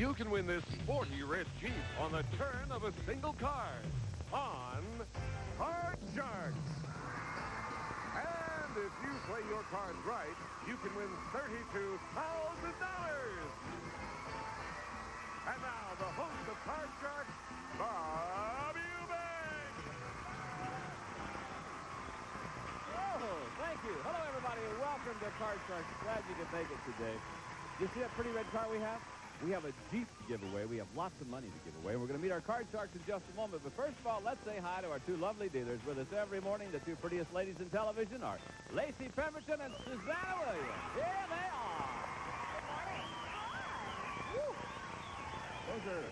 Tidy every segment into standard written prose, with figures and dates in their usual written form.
You can win this sporty red Jeep on the turn of a single card on Card Sharks. And if you play your cards right, you can win $32,000. And now, the host of Card Sharks, Bob Eubanks. Oh, thank you. Hello, everybody, and welcome to Card Sharks. Glad you could make it today. You see that pretty red car we have? We have a Jeep to give away. We have lots of money to give away. We're going to meet our Card Sharks in just a moment. But first of all, let's say hi to our two lovely dealers with us every morning. The two prettiest ladies in television are Lacey Pemberton and Susanna Williams. Here they are. Good morning. Those are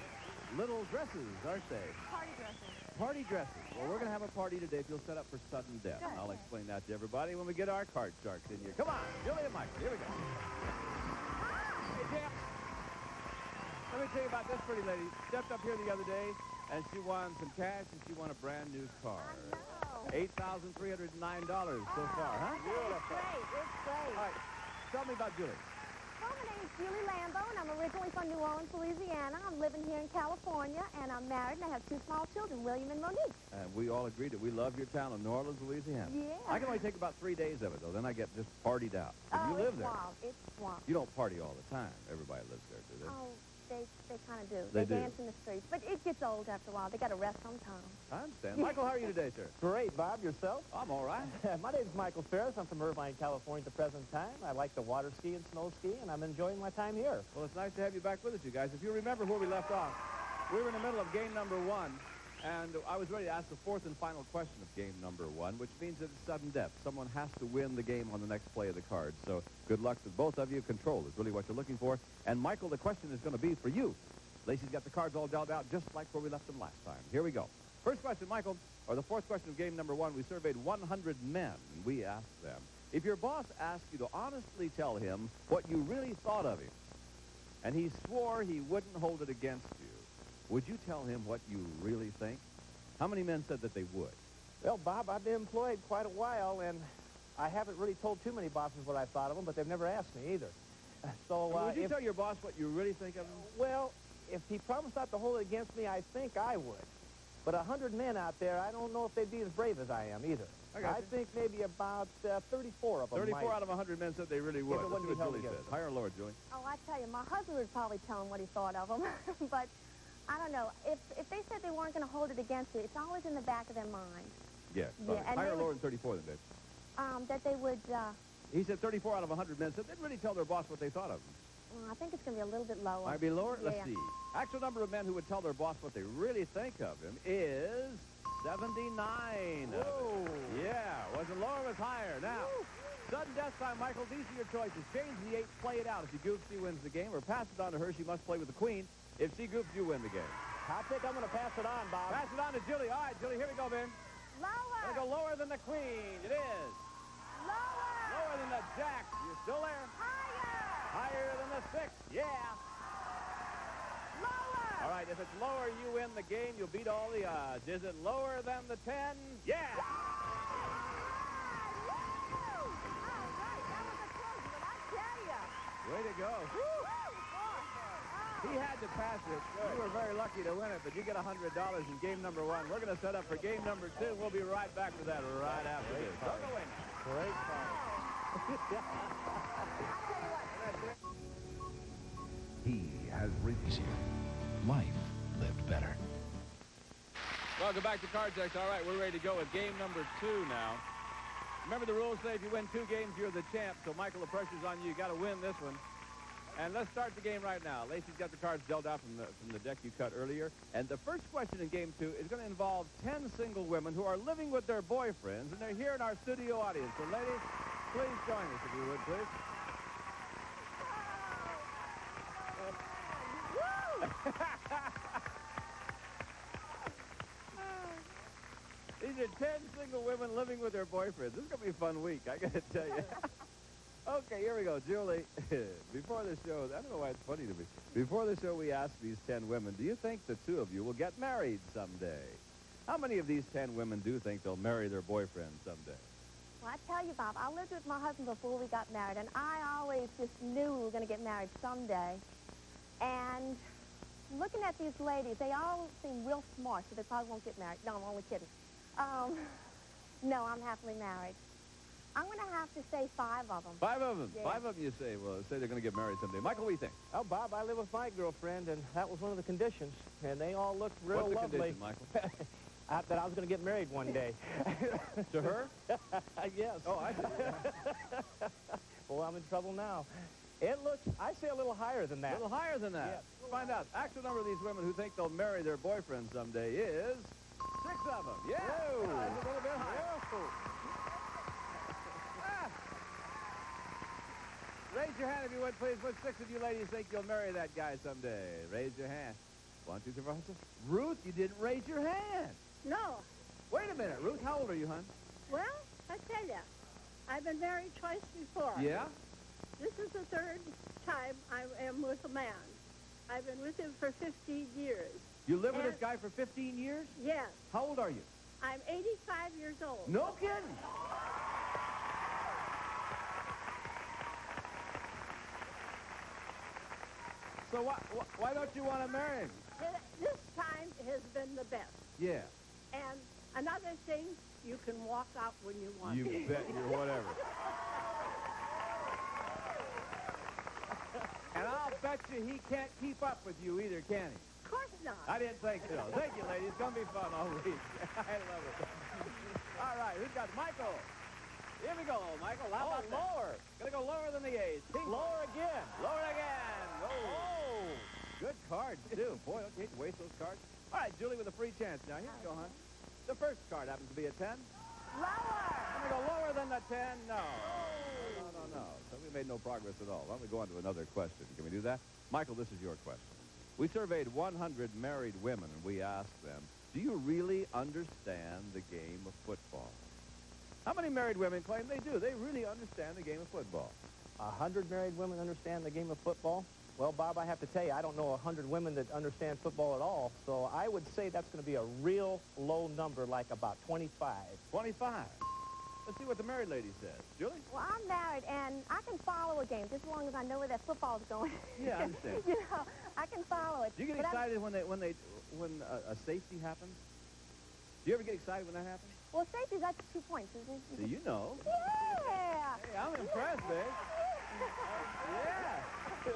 little dresses, aren't they? Party dresses. Party dresses. Well, we're going to have a party today if you'll set up for sudden death. Good. I'll explain that to everybody when we get our Card Sharks in here. Come on, Julie and Michael. Here we go. Hey, Jim. Let me tell you about this pretty lady. Stepped up here the other day, and she won some cash, and she won a brand new car. $8,309 so far, huh? It's great. It's great. All right. Tell me about Julie. Well, my name is Julie Lambo, and I'm originally from New Orleans, Louisiana. I'm living here in California, and I'm married, and I have two small children, William and Monique. And we all agree that we love your town of New Orleans, Louisiana. Yeah. I can only take about 3 days of it, though. Then I get just partied out. And you live there. Wild. It's wild. You don't party all the time. Everybody lives there, do they? Oh, they kind of do. They do. Dance in the streets. But it gets old after a while. They got to rest sometime. I understand. Michael, how are you today, sir? Great, Bob. Yourself? I'm all right. My name's Michael Ferris. I'm from Irvine, California at the present time. I like to water ski and snow ski, and I'm enjoying my time here. Well, it's nice to have you back with us, you guys. If you remember where we left off, we were in the middle of game number one, and I was ready to ask the fourth and final question of game number one, which means that it's sudden death. Someone has to win the game on the next play of the card. So good luck to both of you. Control is really what you're looking for. And, Michael, the question is going to be for you. Lacey's got the cards all dealt out just like where we left them last time. Here we go. First question, Michael, or the fourth question of game number one, we surveyed 100 men, and we asked them, if your boss asked you to honestly tell him what you really thought of him, and he swore he wouldn't hold it against you, would you tell him what you really think? How many men said that they would? Well, Bob, I've been employed quite a while, and I haven't really told too many bosses what I thought of them, but they've never asked me either. So, would you tell your boss what you really think of him? Well, if he promised not to hold it against me, I think I would. But 100 men out there, I don't know if they'd be as brave as I am either. I think maybe about 34 of them 34 might. out of 100 men said they really would. If it wouldn't be held against them. Higher or lower, Julie? Oh, I tell you, my husband would probably tell him what he thought of them. But I don't know. If they said they weren't going to hold it against you, it's always in the back of their mind. Yeah. Yeah, and higher or lower than 34 then, Dave? That they would... He said 34 out of 100 men said they'd really tell their boss what they thought of them. I think it's going to be a little bit lower. Might be lower? Yeah. Let's see. Actual number of men who would tell their boss what they really think of him is 79. Whoa. Yeah, wasn't lower, was higher. Now, sudden death time, Michael, these are your choices. Change the 8, play it out. If she goofs, she wins the game, or pass it on to her. She must play with the queen. If she goofs, you win the game. I think I'm going to pass it on, Bob. Pass it on to Julie. All right, Julie, here we go, Ben. Lower. Gonna go lower than the queen. It is. Lower. Lower than the jack. You still there? Higher. Higher than the 6. Yeah. Lower. All right, if it's lower, you win the game. You'll beat all the odds. Is it lower than the 10? Yeah. All right, that was a close one, I tell you. Way to go. He had to pass it. You were very lucky to win it, but you get $100 in game number one. We're going to set up for game number two. We'll be right back with that right after this. Don't go away now. Great fun. He has reached life lived better. Welcome back to Card Sharks. All right, we're ready to go with game number two now. Remember the rules say if you win 2 games, you're the champ. So, Michael, the pressure's on you. You got to win this one. And let's start the game right now. Lacey's got the cards dealt out from the deck you cut earlier. And the first question in game 2 is going to involve 10 single women who are living with their boyfriends, and they're here in our studio audience. So, ladies, please join us, if you would, please. These are 10 single women living with their boyfriends. This is going to be a fun week, I got to tell you. Okay, here we go. Julie, before the show, I don't know why it's funny to me. Before the show, we asked these 10 women, do you think the 2 of you will get married someday? How many of these 10 women do think they'll marry their boyfriend someday? Well, I tell you, Bob, I lived with my husband before we got married, and I always just knew we were going to get married someday. And looking at these ladies, they all seem real smart, so they probably won't get married. No, I'm only kidding. No, I'm happily married. I'm going to have to say 5 of them. 5 of them. Yeah. 5 of them, you say. Well, say they're going to get married someday. Michael, what do you think? Oh, Bob, I live with my girlfriend, and that was one of the conditions. And they all looked real What's the lovely. condition, Michael? That I was going to get married one day. To her? Yes. Oh, I see. Well, I'm in trouble now. It looks, I say a little higher than A that. little higher than that. Yes. We'll find out. Actual number of these women who think they'll marry their boyfriend someday is 6 of them. Yeah. Whoa. That's a little bit higher. Ah. Raise your hand if you would, please. What 6 of you ladies think you'll marry that guy someday? Raise your hand. 1, 2, 3, 4, 5, 6. Ruth, you didn't raise your hand. No. Wait a minute, Ruth. How old are you, hon? Well, I tell you, I've been married twice before. Yeah? This is the 3rd time I am with a man. I've been with him for 15 years. You live with this guy for 15 years? Yes. How old are you? I'm 85 years old. No kidding. So why don't you want to marry him? This time has been the best. Yeah. And another thing, you can walk out when you want You to. bet you're whatever. And I'll bet you he can't keep up with you either, can he? Of course not. I didn't think so. Thank you, ladies. It's going to be fun all week. I love it. All right, who's got Michael? Here we go, Michael. How about lower. Going to go lower than the A's. Lower again. Lower again. Oh. Good cards, too. Boy, don't hate to waste those cards. All right, Julie with a free chance. Now, here you go, hon. The first card happens to be a 10. Lower. I'm going to go lower than the 10. No. No. So we made no progress at all. Why don't we go on to another question? Can we do that? Michael, this is your question. We surveyed 100 married women, and we asked them, do you really understand the game of football? How many married women claim they do? They really understand the game of football. 100 married women understand the game of football? Well, Bob, I have to tell you, I don't know 100 women that understand football at all, so I would say that's going to be a real low number, like about 25. 25. Let's see what the married lady says. Julie? Well, I'm married, and I can follow a game just as long as I know where that football's going. Yeah, I understand. You know, I can follow it. Do you get But excited when a safety happens? Do you ever get excited when that happens? Well, safety's got 2 points, isn't it? So you know. Yeah. Hey, I'm impressed, babe. Yeah.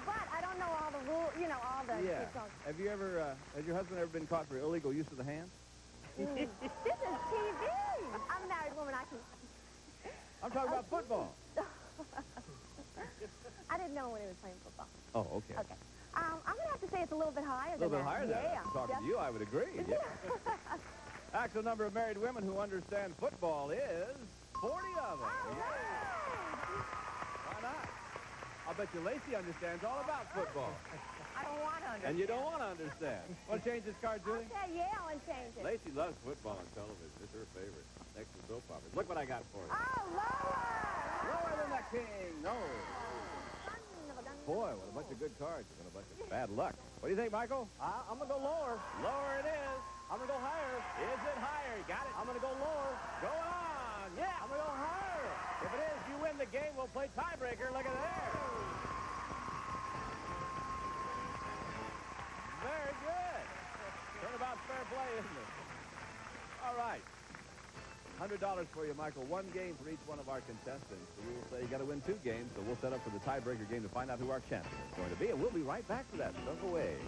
But I don't know all the rules, you know, all the... Yeah. details. Have you ever, has your husband ever been caught for illegal use of the hand? This is TV. I'm a married woman. I can... I'm talking about football. I didn't know when he was playing football. Oh, okay. Okay. I'm going to have to say it's a little bit higher A little than bit that. higher than that. Yeah. I'm talking to you, I would agree. Yeah. Actual number of married women who understand football is 40 of them. Oh, Why not? I'll bet you Lacey understands all about football. I don't want to understand. And you don't want to understand. Want to change this card, Julie? Okay, yeah, I want to change it. Lacey loves football on television. It's her favorite. Next to soap operas. Look what I got for you. Oh, lower! Lower than the king. No. Boy, what a bunch of good cards and a bunch of bad luck. What do you think, Michael? I'm going to go lower. Lower it is. I'm going to go higher. Is it higher? You got it. I'm going to go lower. Go on. Yeah, I'm going to go higher. If it is, you win the game. We'll play tiebreaker. Look at there. Very good. Turnabout's fair play, isn't it? All right. $100 for you, Michael. 1 game for each one of our contestants. The rules say you got to win 2 games, so we'll set up for the tiebreaker game to find out who our champion is going to be, and we'll be right back for that. So don't go away.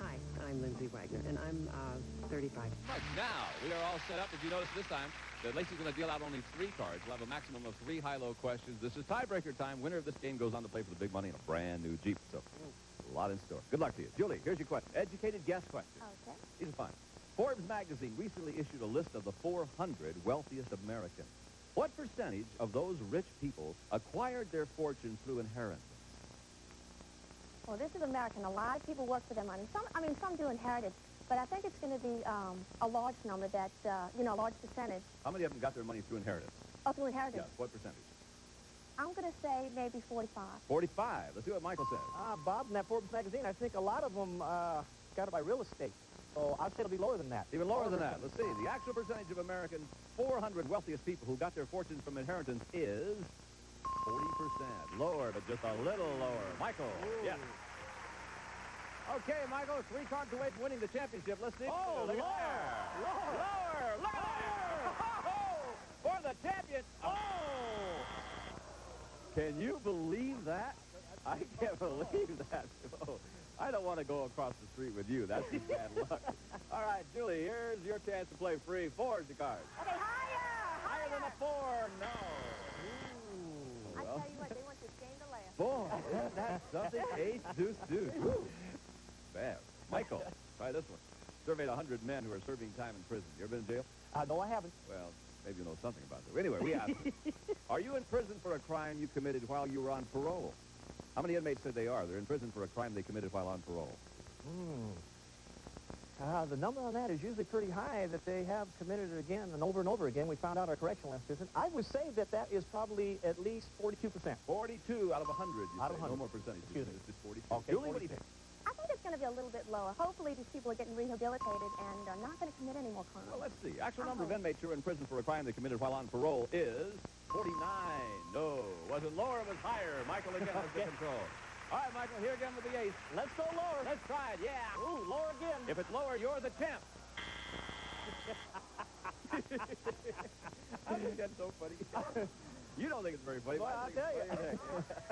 Hi, I'm Lindsay Wagner, and I'm 35. Now, we are all set up. As you notice this time, that Lacey's going to deal out only 3 cards. We'll have a maximum of 3 high-low questions. This is tiebreaker time. Winner of this game goes on to play for the big money in a brand new Jeep. So, a lot in store. Good luck to you. Julie, here's your question. Educated guess question. Okay. These are fun. Forbes magazine recently issued a list of the 400 wealthiest Americans. What percentage of those rich people acquired their fortune through inheritance? Well, this is American. A lot of people work for their money. Some do inherit it, but I think it's going to be a large number that, a large percentage. How many of them got their money through inheritance? Oh, through inheritance. Yes, what percentage? I'm going to say maybe 45. 45. Let's see what Michael says. Bob, in that Forbes magazine, I think a lot of them got it by real estate. So I'd say it'll be lower than that. Even lower than that. Let's see. The actual percentage of Americans' 400 wealthiest people who got their fortunes from inheritance is 40%. Lower, but just a little lower. Michael. Ooh. Yes. Okay, Michael, 3 cards away from winning the championship. Let's see. Oh, look lower, at there. Lower. Look at there. For the champion. Oh! Can you believe that? I can't believe that. Oh, I don't want to go across the street with you. That's just bad luck. All right, Julie, here's your chance to play free. 4 is the card. Okay, higher! Higher than a 4, no. I tell you what, they want this game to last. Boy, isn't that something? Ace, deuce, deuce. Woo. Bad. Michael, try this one. Surveyed 100 men who are serving time in prison. You ever been in jail? No, I haven't. Well, maybe you know something about that. Anyway, we asked them, are you in prison for a crime you committed while you were on parole? How many inmates said they are? They're in prison for a crime they committed while on parole. The number on that is usually pretty high, that they have committed it again and over again. We found out our correctional institution. I would say that that is probably at least 42%. 42 out of 100, you Out say. of 100. No more percentage. Excuse me. It's just 42. Okay, Julie, what do you think? I think it's going to be a little bit lower. Hopefully these people are getting rehabilitated and are not going to commit any more crimes. Well, let's see. Actual number of inmates who are in prison for a crime they committed while on parole is 49. No, wasn't lower, it was higher. Michael again has the control. All right, Michael, here again with the ace. Let's go lower. Let's try it, yeah. Ooh, lower again. If it's lower, you're the champ. I think that's so funny. You don't think it's very funny. Well, but I I'll think tell it's you. funny as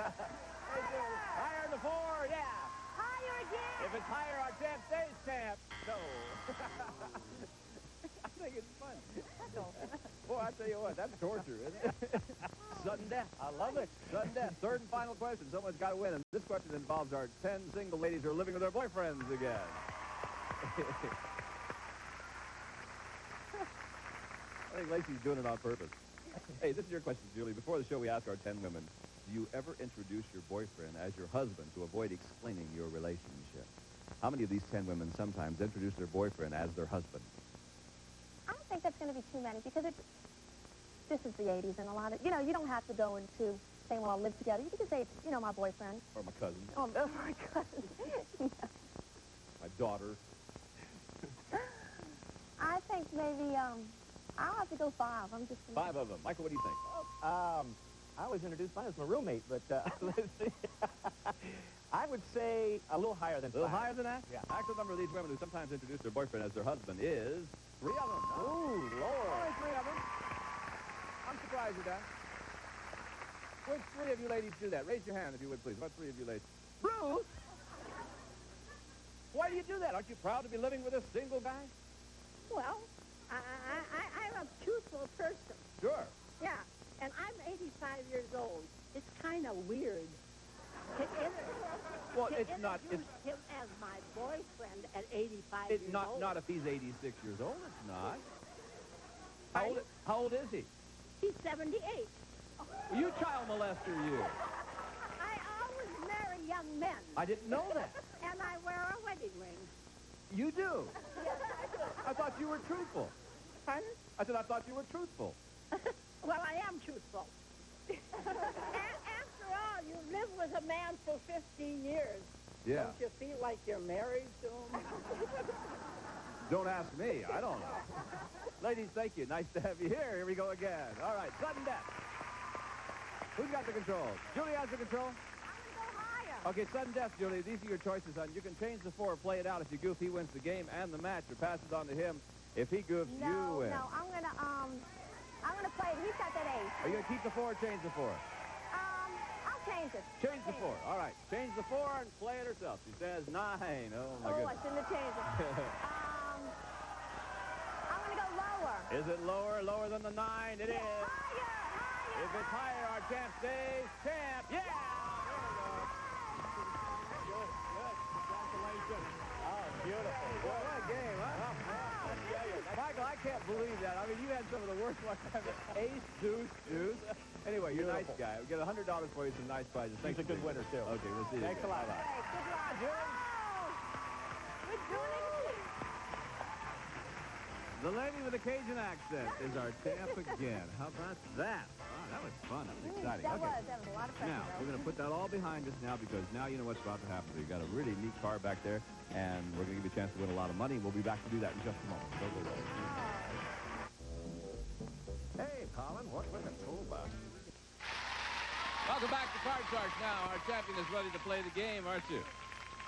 heck. Hey, Julie, higher than the 4, yeah. Higher again! If it's higher, our champ stays champ. No. I think it's fun. Boy, I tell you what, that's torture, isn't it? Sudden death. I love it. Sudden death. Third and final question. Someone's got to win. And this question involves our 10 single ladies who are living with their boyfriends again. I think Lacey's doing it on purpose. Hey, this is your question, Julie. Before the show, we asked our 10 women, do you ever introduce your boyfriend as your husband to avoid explaining your relationship? How many of these 10 women sometimes introduce their boyfriend as their husband? I don't think that's going to be too many because this is the 80s and a lot of, you know, you don't have to go into saying, well, I'll live together. You can just say, it's, you know, my boyfriend. Or my cousin. Oh, my cousin. My daughter. I think maybe, I'll have to go 5. I'm just... 5 of them. Michael, what do you think? I always introduce mine as my roommate, but let's see. I would say a little higher than 5. A little higher than that? Yeah. Actual number of these women who sometimes introduce their boyfriend as their husband is 3 of them. Ooh, Lord. Only 3 of them. I'm surprised at that. Which 3 of you ladies do that? Raise your hand if you would, please. What 3 of you ladies? Ruth! Why do you do that? Aren't you proud to be living with a single guy? Well, I'm a truthful person. Sure. Yeah, and I'm 85 years old. It's kind of weird Well, to it's not. introduce It's him as my boyfriend at 85 years old. not if he's 86 years old. It's not. Pardon? How old is he? He's 78. You child molester, you. I always marry young men, I didn't know that. and I wear a wedding ring. You do. Yes, I do. I thought you were truthful. Pardon? I said I thought you were truthful. Well, I am truthful. After all, you live with a man for 15 years. Yeah. Don't you feel like you're married to him? Don't ask me. I don't know. Ladies, thank you. Nice to have you here. Here we go again. All right, sudden death. Who's got the control? Julie has the control. I'm going to go higher. Okay, sudden death, Julie. These are your choices, son. You can change the 4, play it out. If you goof, he wins the game and the match, or pass it on to him. If he goofs, you win. No, I'm going to play it. He's got that ace. Are you going to keep the 4 or change the 4? I'll change it. Change the 4. All right. Change the 4 and play it herself. She says 9. Oh, my I goodness. shouldn't have changed it. I'm going to go lower. Is it lower? Lower than the 9? It is. Higher. If it's higher, our champ stays champ. Yeah! There we go. Good. Congratulations. Oh, beautiful. Boy, what a game, huh? Michael, I can't believe that. I mean, you had some of the worst luck ever. Ace, deuce, deuce. Anyway, you're a nice guy. We get $100 for you, some nice prizes. He's a good winner, too. Okay, we'll see you. Thanks a lot. Bye-bye. Hey, good luck. We're doing it. The lady with the Cajun accent is our champ again. How about that? Wow, that was fun. That was exciting. That Okay. was a lot of pressure. Now, we're going to put that all behind us now because now you know what's about to happen. We've got a really neat car back there, and we're going to give you a chance to win a lot of money. We'll be back to do that in just a moment. Go, go, go. Hey, Colin, what's with the toolbox? Welcome back to Card Sharks now. Our champion is ready to play the game, aren't you?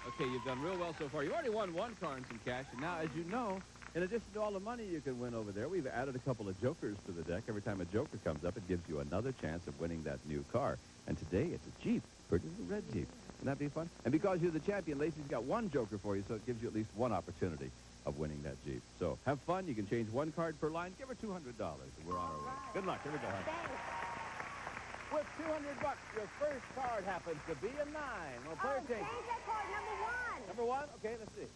Okay, you've done real well so far. You already won one car and some cash, and now, as you know, in addition to all the money you can win over there, we've added a couple of jokers to the deck. Every time a joker comes up, it gives you another chance of winning that new car. And today, it's a Jeep, pretty little red Jeep. Wouldn't that be fun? And because you're the champion, Lacey's got one joker for you, so it gives you at least one opportunity of winning that Jeep. So have fun. You can change one card per line. Give her $200, and we're on our way. Good luck. Here we go, hon. With $200, your first card happens to be a 9. Well, player change. Change that card, number 1. Number 1? Okay, let's see.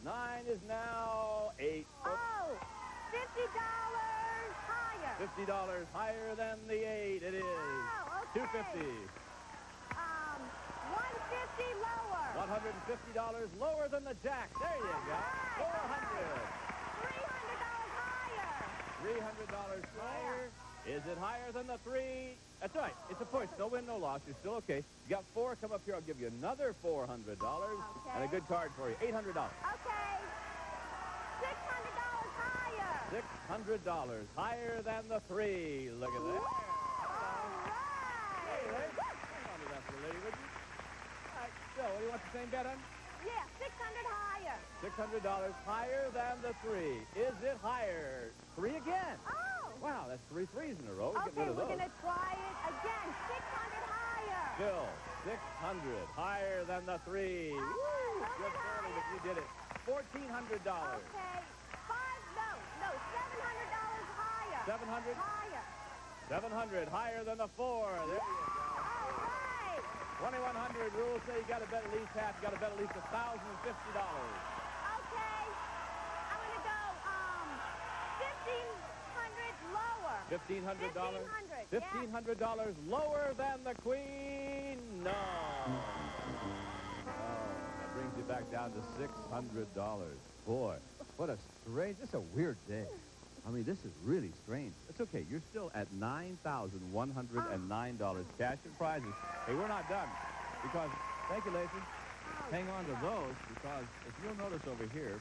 9 is now 8. Oh, $50 higher. $50 higher than the 8. It is. Oh, okay. $250. $150 lower. $150 lower than the jack. There you go. $400. $300 higher. $300 higher. Is it higher than the 3? That's right. It's a push. No win, no loss. You're still okay. You got 4. Come up here. I'll give you another $400 and a good card for you. $800. Okay. $600 higher. $600 higher than the 3. Look at that. All Hey, right. lady. Hang on to that for a lady, would you? All right. Bill, what do you want the same bet on? Yeah, $600 higher. $600 higher than the 3. Is it higher? 3 again. Oh. Wow, that's 3 threes in a row. Get Okay, rid of we're those. going to try it again. $600 higher. Bill, 600 higher than the 3. Woo! Just barely, but you did it. $1,400. Okay. $700 higher. 700? Higher. 700 higher than the 4. There you go. All right. 2,100 rules say you got to bet at least half. You got to bet at least $1,050. Okay. I'm going to go $1,500 lower. $1,500? $1,500 lower than the Queen? No. Oh, that brings you back down to $600. Boy, what a strange, this is a weird day. I mean, this is really strange. It's okay. You're still at $9,109 cash and prizes. Hey, we're not done. Because, thank you, Lacey. Hang on to those, because if you'll notice over here,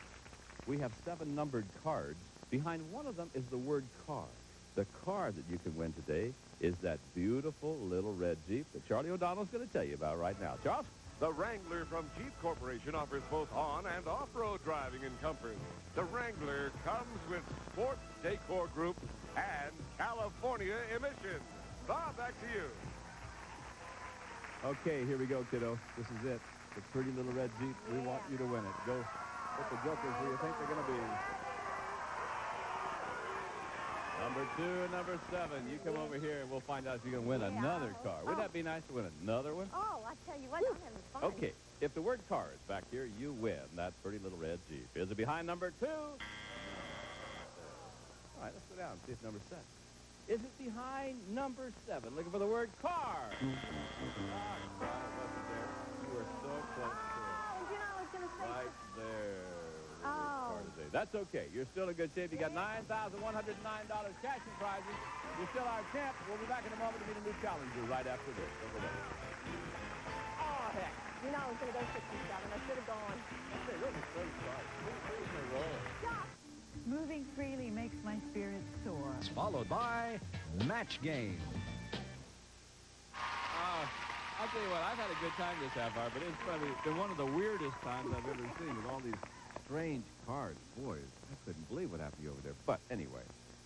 we have 7 numbered cards. Behind one of them is the word car. The car that you can win today is that beautiful little red Jeep that Charlie O'Donnell's going to tell you about right now. Charles? The Wrangler from Jeep Corporation offers both on- and off-road driving and comfort. The Wrangler comes with Sport Decor Group and California emissions. Bob, back to you. Okay, here we go, kiddo. This is it. The pretty little red Jeep. We want you to win it. Go put the jokers where you think they're going to be. Number 2 and number 7. You come over here and we'll find out if you can win another car. Wouldn't that be nice to win another one? Oh, I tell you what, I'm having fun. Okay, if the word car is back here, you win that pretty little red Jeep. Is it behind number 2? All right, let's go down and see if number 7. Is it behind number 7? Looking for the word car. Oh, it wasn't there. You were so close to it. Oh, you know, I was going to say... Right there. Oh. That's okay. You're still in good shape. You got $9,109 cash and prizes. You're still our champ. We'll be back in a moment to meet a new challenger right after this. Over there. Oh, heck. You know, I was going to go 67. I should have gone. Okay, those are great cards. Three in a row. Stop. Moving freely makes my spirits soar. Followed by Match Game. I'll tell you what, I've had a good time this half hour, but it's probably been one of the weirdest times I've ever seen with all these strange cards. Boy, I couldn't believe what happened to you over there. But anyway,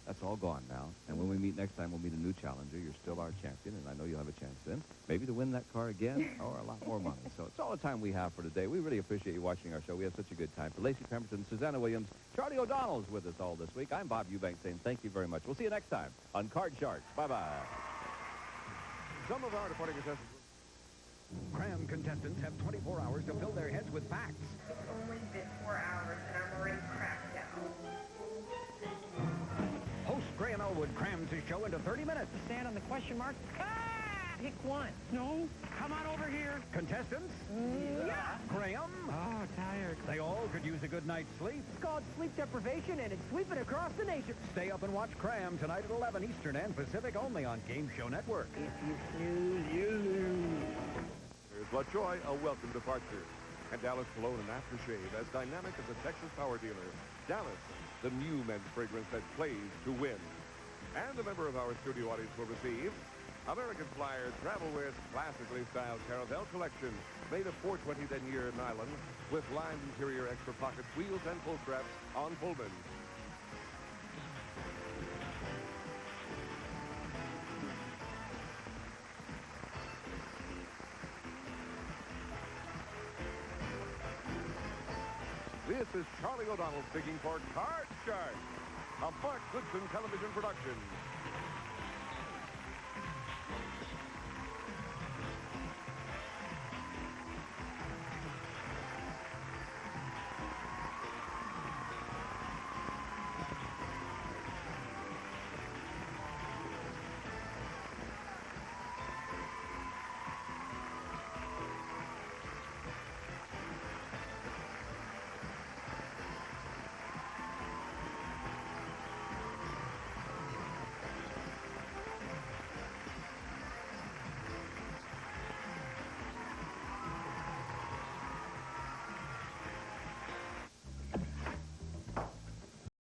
that's all gone now. And when we meet next time, we'll meet a new challenger. You're still our champion, and I know you'll have a chance then. Maybe to win that car again or a lot more money. So it's all the time we have for today. We really appreciate you watching our show. We have such a good time. For Lacey Pemberton, Susanna Williams, Charlie O'Donnell's with us all this week. I'm Bob Eubanks saying thank you very much. We'll see you next time on Card Sharks. Bye-bye. Some of our departing contestants... Cram contestants have 24 hours to fill their heads with facts. It's only been 4 hours and I'm already cracked out. Host Gray and Elwood crams his show into 30 minutes. Stand on the question mark. Pick one. No. Come on over here. Contestants? Yeah. Graham? Oh, tired. They all could use a good night's sleep. It's called sleep deprivation, and it's sweeping across the nation. Stay up and watch Cram tonight at 11 Eastern and Pacific only on Game Show Network. If you snooze, you lose. Here's LaJoy, a welcome departure. And Dallas Cologne and Aftershave, as dynamic as a Texas power dealer. Dallas, the new men's fragrance that plays to win. And a member of our studio audience will receive American Flyer travel with classically styled carousel collection made of 420 denier nylon with lined interior extra pockets, wheels, and pull straps on Pullman. This is Charlie O'Donnell speaking for Card Shark, a Mark Goodson television production.